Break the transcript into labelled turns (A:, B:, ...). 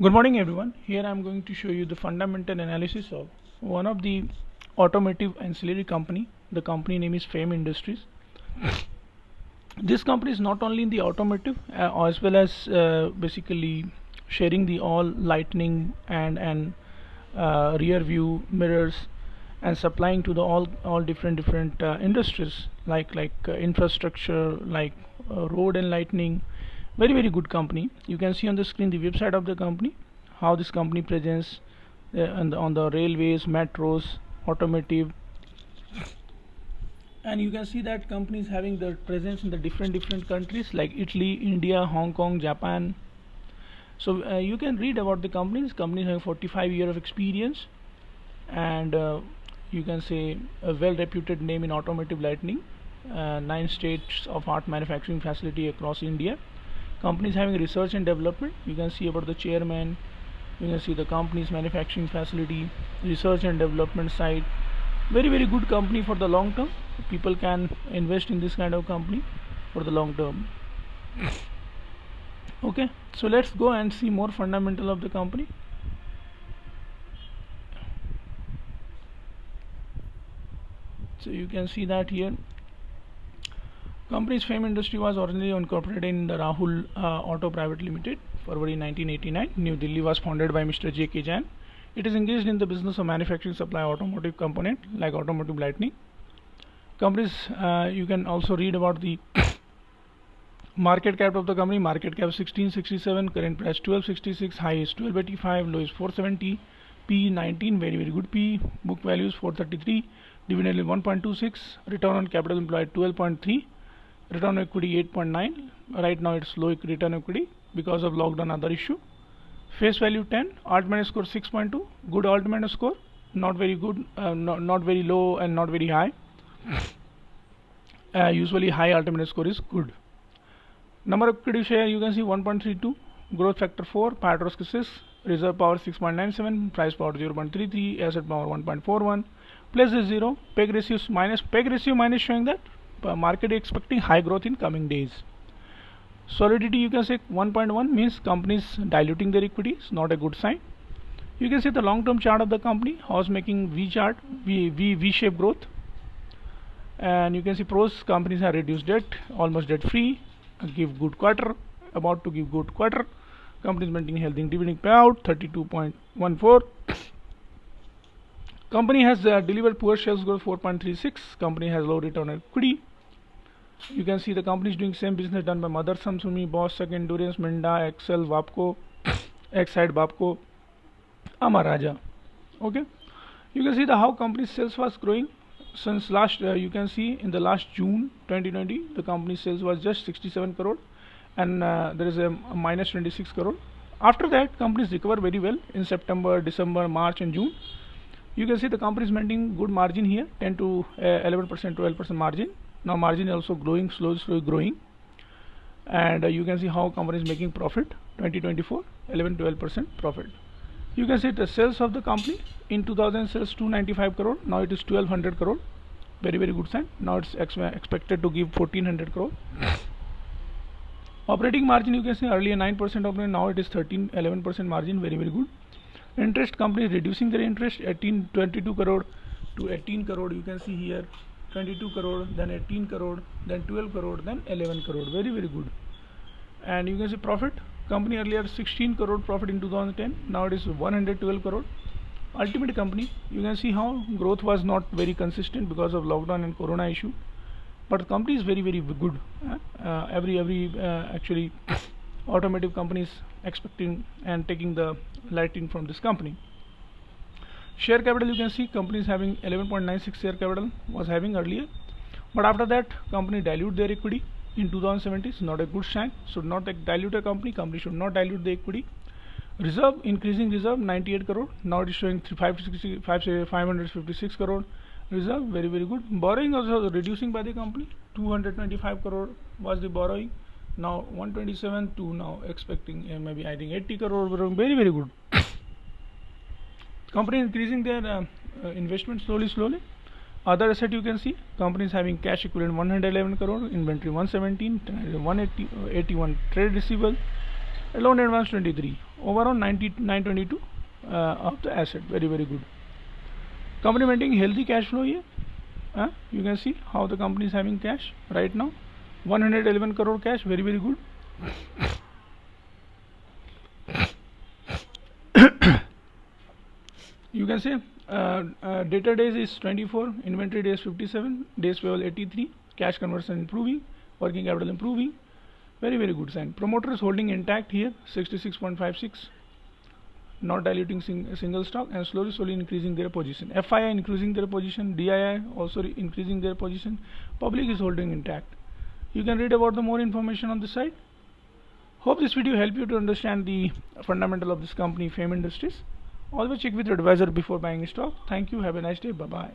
A: Good morning everyone. Here I am going to show you the fundamental analysis of one of the automotive ancillary company. The company name is FAME Industries. This company is not only in the automotive as well as basically sharing the all lightning and rear view mirrors and supplying to the all different industries like infrastructure, like road and lightning. Very good company. You can see on the screen the website of the company, how this company presents on the railways, metros, automotive, and you can see that company is having their presence in the different countries like Italy, India, Hong Kong, Japan. So you can read about the companies. Companies have 45 years of experience, and you can say a well reputed name in automotive lightning. 9 states of art manufacturing facility across India. Companies having research and development. You can see about the chairman. You can see the company's manufacturing facility, research and development side. Very good company for the long term. People can invest in this kind of company for the long term. Okay, so let's go and see more fundamental of the company. So you can see that here. Company's FAME Industry was originally incorporated in the Rahul Auto Private Limited, February 1989. New Delhi was founded by Mr. J.K. Jain. It is engaged in the business of manufacturing supply automotive component like automotive lightning. Companies, you can also read about the market cap of the company. Market cap 1667, current price 1266, high is 1285, low is 470, P 19, very good P, book value is 433, dividend yield 1.26, return on capital employed 12.3, return on equity 8.9. Right now it's low return on equity because of lockdown other issue. Face value 10, alternate score 6.2, good alternate score, not very good, not very low and not very high. Usually high alternate score is good. Number of equity share you can see 1.32, growth factor 4, PAT 6, reserve power 6.97, price power 0.33, asset power 1.41, plus is 0, peg ratio minus showing that market is expecting high growth in coming days. Solidity you can say 1.1 means company is diluting their equity, it's not a good sign. You can see the long term chart of the company, how it's making V chart, V shape growth, and you can see pros, companies have reduced debt, almost debt free, give good quarter, about to give good quarter, company is maintaining healthy dividend payout 32.14. Company has delivered poor sales growth 4.36, company has low return on equity. You can see the company is doing same business done by Motherson Sumi, Bosch, Endurance, Minda, Excel, Wapco, Exide, Babco, Amaraja. Okay, you can see the how company sales was growing since last. You can see in the last June 2020, the company sales was just 67 crore, and there is a minus 26 crore. After that, companies recover very well in September, December, March, and June. You can see the company is maintaining good margin here, 10 to 11%, 12% margin. Now margin is also growing, slowly growing, and you can see how company is making profit 2024 11-12% profit. You can see the sales of the company in 2000 sales 295 crore, now it is 1200 crore, very good sign. Now it's expected to give 1400 crore. Operating margin you can see earlier 9% operating, now it is 11% margin, very good. Interest, company is reducing their interest 22 crore to 18 crore. You can see here 22 crore, then 18 crore, then 12 crore, then 11 crore, very good. And you can see profit, company earlier 16 crore profit in 2010, now it is 112 crore. Ultimate company, you can see how growth was not very consistent because of lockdown and corona issue, but the company is very good. Every actually automotive companies expecting and taking the lighting from this company. Share capital, you can see company is having 11.96 share capital was having earlier, but after that company dilute their equity in 2017. It's not a good sign. Should not dilute a company should not dilute the equity. Reserve, increasing reserve 98 crore, now it is showing 556 crore reserve, very good. Borrowing also reducing by the company, 225 crore was the borrowing, now 127 to now expecting maybe I think 80 crore, very good. Company increasing their investment slowly. Other asset you can see company is having cash equivalent 111 crore, inventory 117, 181 trade receivable, loan advance 23. overall 922 of the asset. Very good. Company maintaining healthy cash flow here. You can see how the company is having cash right now, 111 crore cash. Very good. You can say debtor days is 24, inventory days 57, days payable 83, cash conversion improving, working capital improving. Very good sign. Promoters holding intact here, 66.56, not diluting single stock, and slowly increasing their position. FII increasing their position, DII also increasing their position. Public is holding intact. You can read about the more information on this site. Hope this video helped you to understand the fundamental of this company, FAME Industries. Always check with your advisor before buying stock. Thank you. Have a nice day. Bye bye.